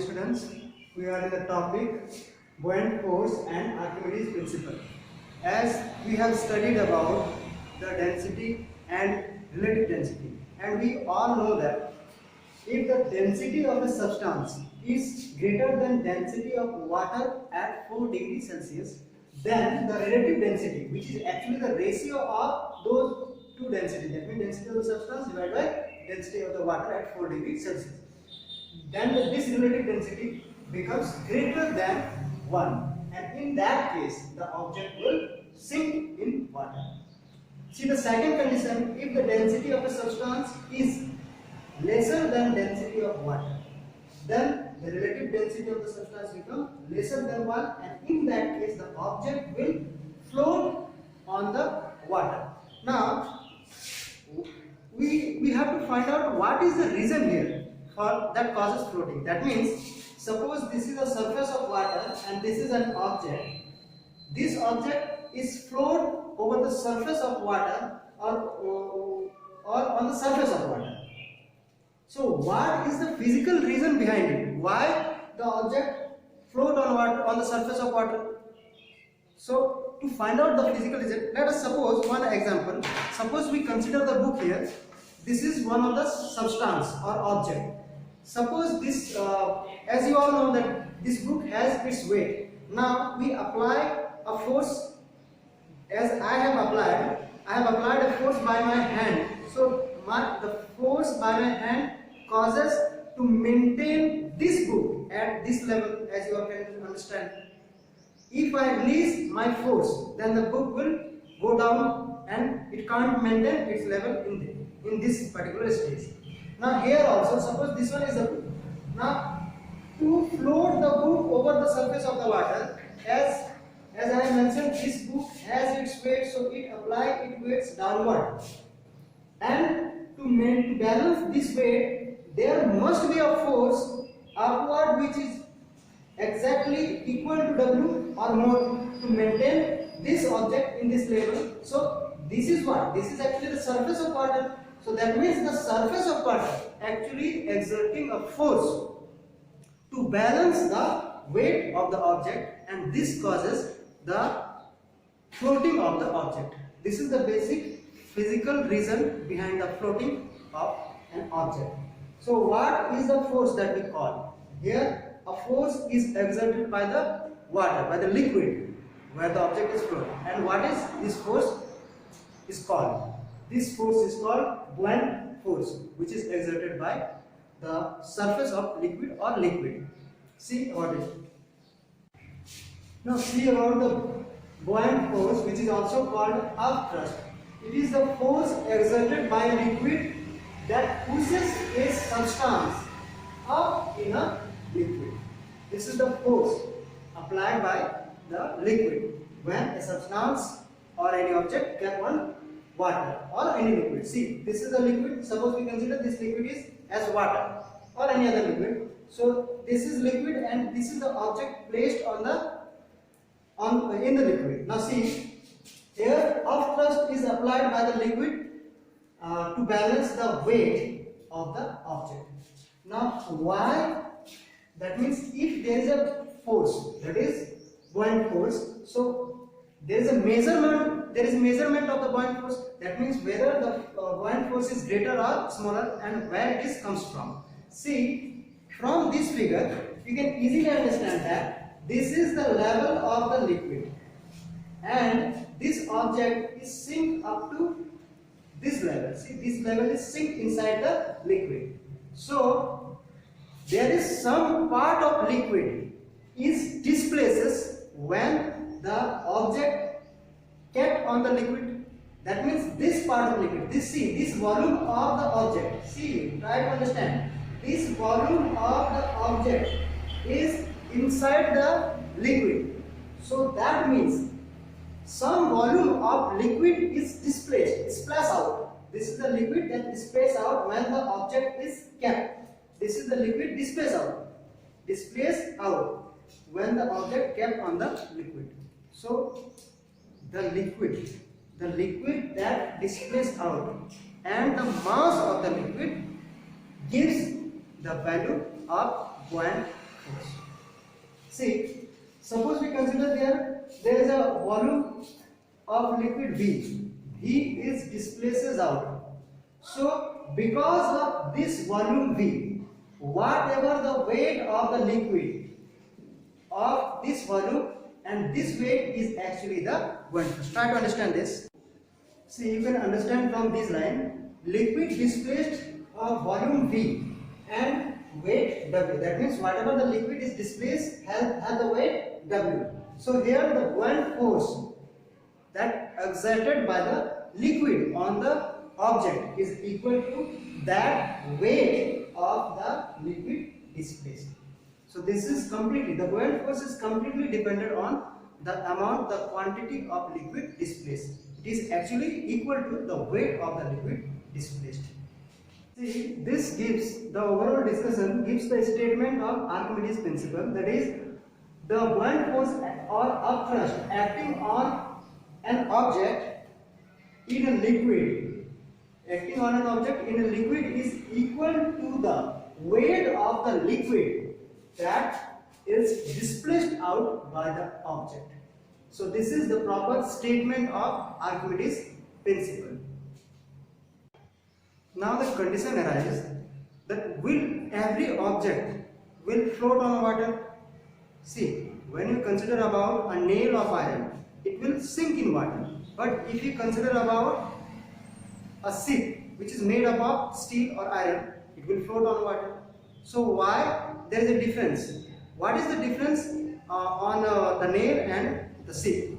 students. We are in the topic buoyant force and Archimedes principle. As we have studied about the density and relative density, and we all know that if the density of a substance is greater than density of water at 4 degrees Celsius, then the relative density, which is actually the ratio of those two densities, that means density of the substance divided by density of the water at 4 degrees Celsius, then this relative density becomes greater than 1, and in that case the object will sink in water. See the second condition, if the density of a substance is lesser than density of water, then the relative density of the substance becomes lesser than 1, and in that case the object will float on the water. Now we have to find out what is the reason here for that causes floating. That means suppose this is a surface of water and this is an object. This object is float over the surface of water or on the surface of water. So what is the physical reason behind it? Why the object float on water, on the surface of water? So to find out the physical reason, let us suppose one example. Suppose we consider the book here. This is one of the substance or object. Suppose this, as you all know that this book has its weight. Now we apply a force, as I have applied a force by my hand. So the force by my hand causes to maintain this book at this level, as you all can understand. If I release my force, then the book will go down and it can't maintain its level in this particular stage. Now here also, suppose this one is the book. Now to float the book over the surface of the water, as I mentioned, this book has its weight, so it applies its weights downward. And to balance this weight, there must be a force upward which is exactly equal to W or more to maintain this object in this level. So this is what? This is actually the surface of water. So that means the surface of water actually exerting a force to balance the weight of the object, and this causes the floating of the object. This is the basic physical reason behind the floating of an object. So what is the force that we call? Here a force is exerted by the water, by the liquid where the object is floating. And what is this force is called? This force is called buoyant force, which is exerted by the surface of liquid or liquid. See about it. Now see about the buoyant force, which is also called upthrust. It is the force exerted by a liquid that pushes a substance up in a liquid. This is the force applied by the liquid when a substance or any object kept on water or any liquid. See, this is a liquid. Suppose we consider this liquid is as water or any other liquid. So this is liquid and this is the object placed in the liquid. Now see, here upthrust is applied by the liquid to balance the weight of the object. Now why? That means if there is a force, that is buoyant force, so there is measurement of the buoyant force. That means whether the buoyant force is greater or smaller and where it comes from. See, from this figure you can easily understand that this is the level of the liquid and this object is sink up to this level. See, this level is sink inside the liquid. So there is some part of liquid is displaces when the object kept on the liquid. That means this part of liquid, this volume of the object. See, try to understand. This volume of the object is inside the liquid. So that means some volume of liquid is displaced out. This is the liquid that displays out when the object is kept. This is the liquid displays out when the object kept on the liquid. So the liquid that displays out and the mass of the liquid gives the value of buoyant force. See, suppose we consider there is a volume of liquid V. V is displaces out. So because of this volume V, whatever the weight of the liquid of this volume and this weight is actually the buoyant force. Try to understand this. See, you can understand from this line, liquid displaced of volume V and weight W. That means whatever the liquid is displaced has the weight W. So here the buoyant force that exerted by the liquid on the object is equal to that weight of the liquid displaced. So this is completely, the buoyant force is completely dependent on the amount, the quantity of liquid displaced. It is actually equal to the weight of the liquid displaced. See, this gives, the overall discussion gives the statement of Archimedes principle, that is, the buoyant force or upthrust acting on an object in a liquid, is equal to the weight of the liquid that is displaced out by the object. So this is the proper statement of Archimedes principle. Now the condition arises that will every object will float on water? See, when you consider about a nail of iron, it will sink in water. But if you consider about a ship which is made up of steel or iron, it will float on water. So why there is a difference? What is the difference on the nail and the ship?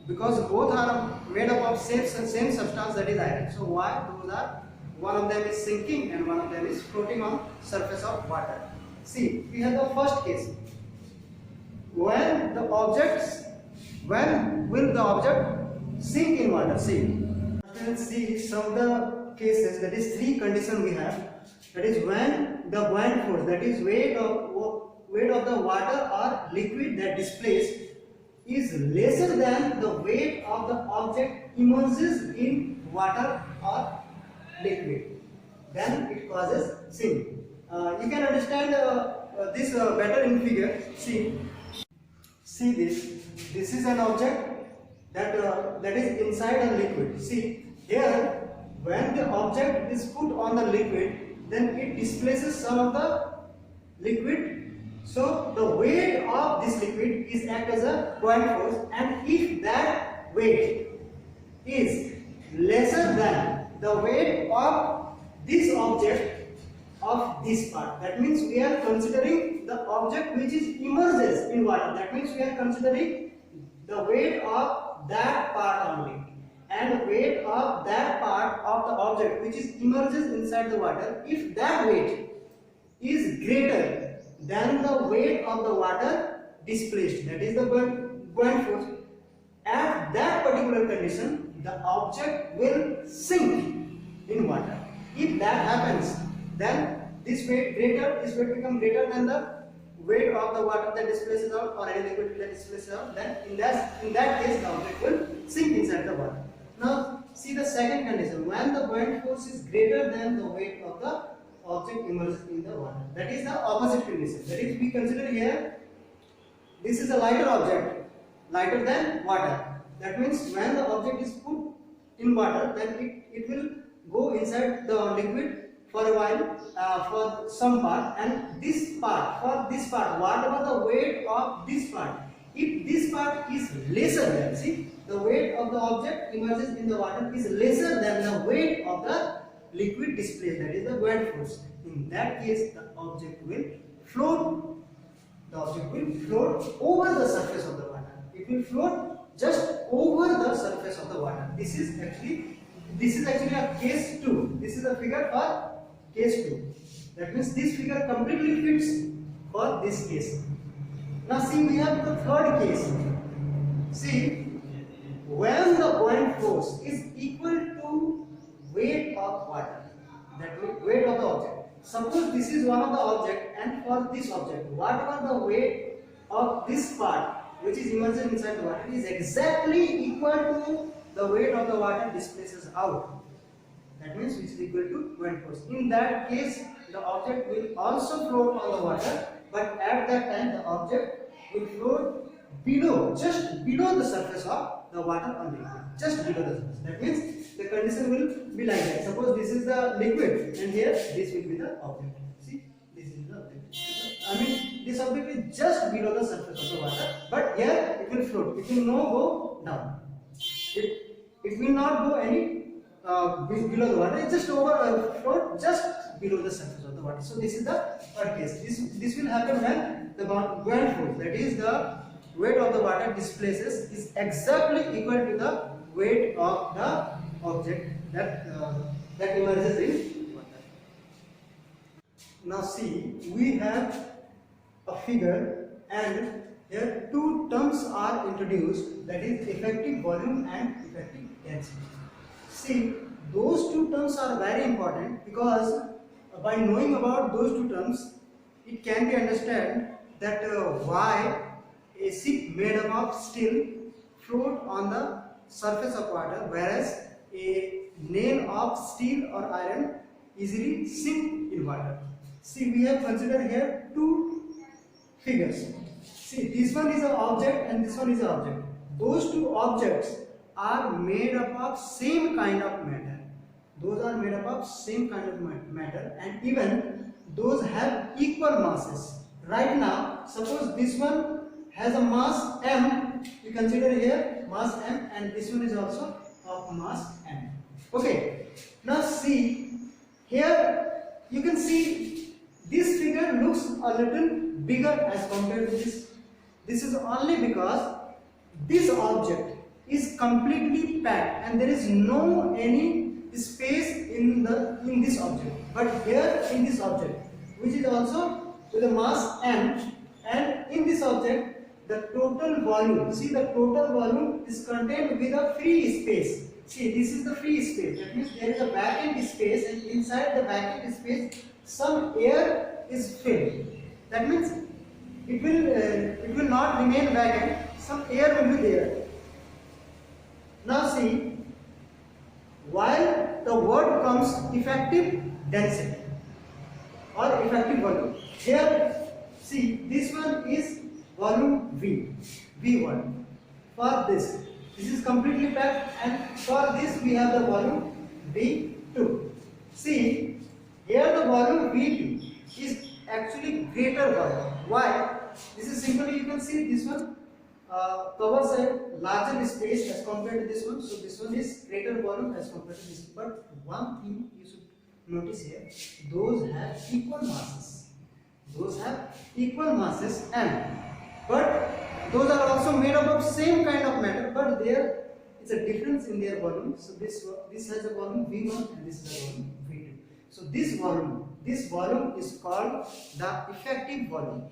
Because both are made up of same substance, that is iron. So why those are, one of them is sinking and one of them is floating on surface of water? See, we have the first case. When will the object sink in water? See, let's see some of the cases, that is three conditions we have. That is when the buoyant force, that is weight of the water or liquid that displaced, is lesser than the weight of the object immerses in water or liquid, then it causes sink. You can understand this better in figure. See this. This is an object that is inside a liquid. See here, when the object is put on the liquid, then it displaces some of the liquid. So the weight of this liquid is act as a buoyant force, and if that weight is lesser than the weight of this object of this part, that means we are considering the object which is immerses in water. That means we are considering the weight of that part only, and weight of that part of the object which is immerses inside the water. If that weight is greater than the weight of the water displaced, that is the buoyant force, at that particular condition the object will sink in water. If that happens, then this weight become greater than the weight of the water that displaces out, or any liquid that displaces out, then in that case the object will sink inside the water. Now see the second condition, when the buoyant force is greater than the weight of the object immersed in the water. That is the opposite condition. That is, we consider here, this is a lighter object, lighter than water. That means when the object is put in water, then it will go inside the liquid for a while, for some part, and this part, whatever the weight of this part, if this part is lesser than, see, the weight of the object immerses in the water is lesser than the weight of the liquid displaced, that is the buoyant force. In that case, the object will float. The object will float over the surface of the water. It will float just over the surface of the water. This is actually a case 2. This is a figure for case 2. That means this figure completely fits for this case. Now see, we have the third case. See, when the buoyant force is equal to weight of water, that means weight of the object. Suppose this is one of the object, and for this object, whatever the weight of this part which is immersed inside the water is exactly equal to the weight of the water displaces out. That means which is equal to buoyant force. In that case, the object will also float on the water, but at that will float below, just below the surface of the water or liquid, just below the surface. That means the condition will be like that. Suppose this is the liquid and here this will be the object. See, this is the object. I mean, this object is just below the surface of the water, but here it will float. It will not go down. It will not go any below the water. It just float just below the surface of the water. So this is the third case. This will happen when the buoyant force, that is the weight of the water displaces, is exactly equal to the weight of the object that emerges in water. Now see, we have a figure and here two terms are introduced, that is effective volume and effective density. See, those two terms are very important because by knowing about those two terms, it can be understood that why a ship made up of steel float on the surface of water, whereas a nail of steel or iron easily sink in water. See, we have considered here two figures. See, this one is an object and this one is an object. Those two objects are made up of same kind of matter. Those are made up of same kind of matter, and even those have equal masses. Right now, suppose this one has a mass m, we consider here mass m, and this one is also of mass m. Okay, now see, here you can see this figure looks a little bigger as compared to this. This is only because this object is completely packed and there is no any space in this object. But here in this object, which is also with a mass m, and in this object the total volume, see, the total volume is contained with a free space. See, this is the free space. That means there is a vacant space, and inside the vacant space some air is filled. That means it will not remain vacant, some air will be there. Now see, while the word comes effective density or effective volume, here see, this one is volume V1. For this is completely packed, and for this we have the volume V2. See, here the volume V2 is actually greater volume. Why? This is simply, you can see this one covers a larger space as compared to this one, so this one is greater volume as compared to this. But one thing you should notice here, those have equal masses. Those have equal masses, and but those are also made up of same kind of matter, but there is a difference in their volume. So this has a volume V1 and this is a volume V2. So this volume is called the effective volume.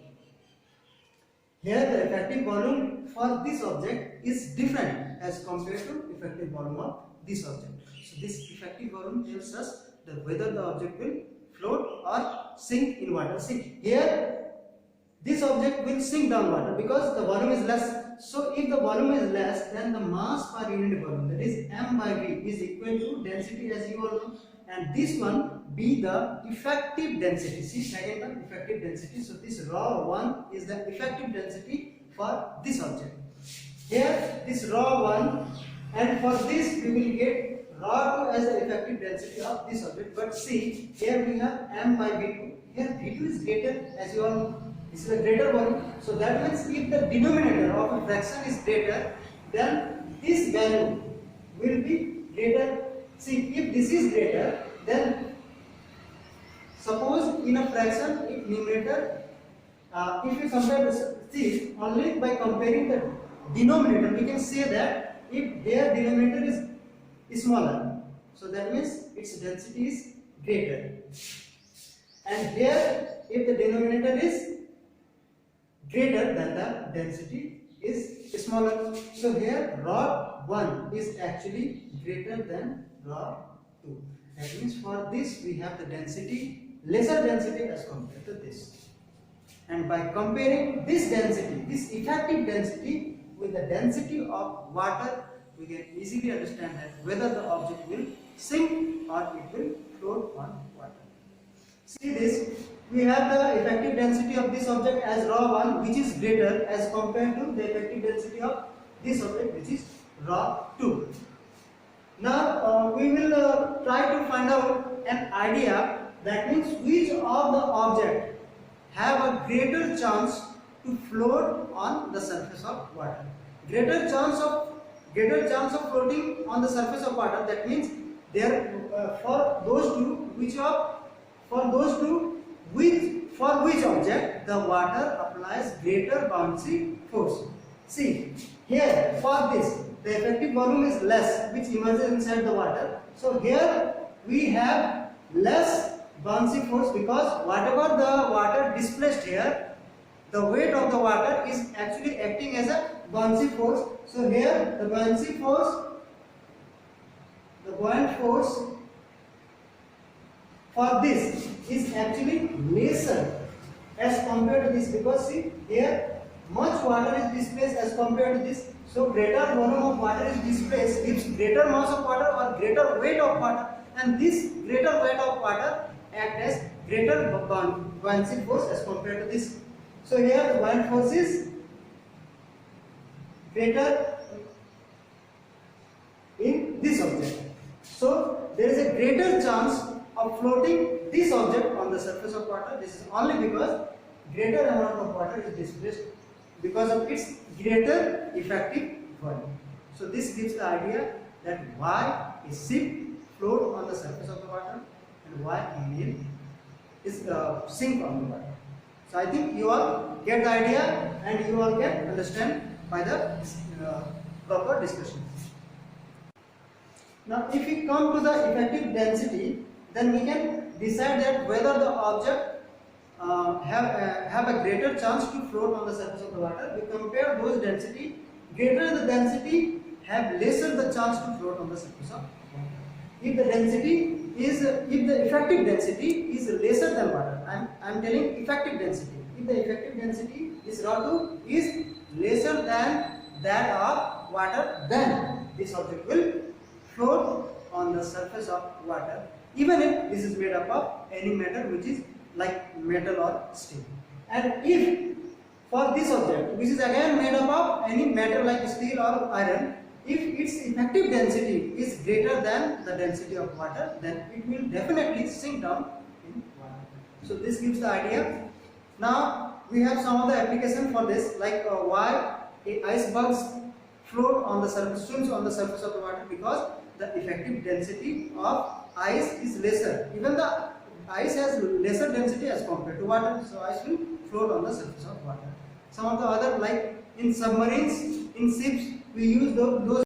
Here the effective volume for this object is different as compared to effective volume of this object. So this effective volume tells us that whether the object will float or sink in water. See, here this object will sink down water because the volume is less. So if the volume is less, then the mass per unit volume, that is m by v, is equal to density, as you all know, and this one be the effective density. See, second one, effective density. So this rho 1 is the effective density for this object. Here this rho 1, and for this we will get rho 2 as the effective density of this object. But see, here we have m by v2. Here v2 is greater, as you all know. This is a greater volume. So that means if the denominator of a fraction is greater, then this value will be greater. See, if this is greater, then suppose in a fraction, if numerator, if you compare this, see, only by comparing the denominator, we can say that if their denominator is smaller, so that means its density is greater. And here, if the denominator is greater, then the density is smaller. So here rho 1 is actually greater than rho 2. That means for this we have the density, lesser density as compared to this. And by comparing this density, this effective density with the density of water, we can easily understand that whether the object will sink or it will float on water. See this, we have the effective density of this object as ρ1, which is greater as compared to the effective density of this object, which is ρ2. Now we will try to find out an idea, that means which of the object have a greater chance to float on the surface of water. Greater chance of floating on the surface of water, that means there for those two for which object the water applies greater bouncy force. See here, for this the effective volume is less, which emerges inside the water. So here we have less bouncy force, because whatever the water displaced here, the weight of the water is actually acting as a buoyancy force. So here the buoyant force for this is actually lesser as compared to this, because see here much water is displaced as compared to this. So greater volume of water is displaced gives greater mass of water or greater weight of water, and this greater weight of water act as greater buoyancy force as compared to this. So here the buoyant force is greater in this object. So there is a greater chance of floating this object on the surface of water. This is only because greater amount of water is displaced because of its greater effective volume. So this gives the idea that why a ship float on the surface of the water and why a nail is sink on the water. So I think you all get the idea and you all can understand by the proper discussion. Now if we come to the effective density, then we can decide that whether the object have a greater chance to float on the surface of the water. We compare those density. Greater the density have lesser the chance to float on the surface of water. If the effective density is lesser than water, I am telling effective density. If the effective density is ρ2 is lesser than that of water, then this object will float on the surface of water, even if this is made up of any matter which is like metal or steel. And if for this object, which is again made up of any metal like steel or iron, if its effective density is greater than the density of water, then it will definitely sink down in water. So this gives the idea. Now we have some of the application for this, like why icebergs float on the surface, swims on the surface of the water, because the effective density of ice is lesser. Even the ice has lesser density as compared to water, so ice will float on the surface of water. Some of the other, like in submarines, in ships, we use those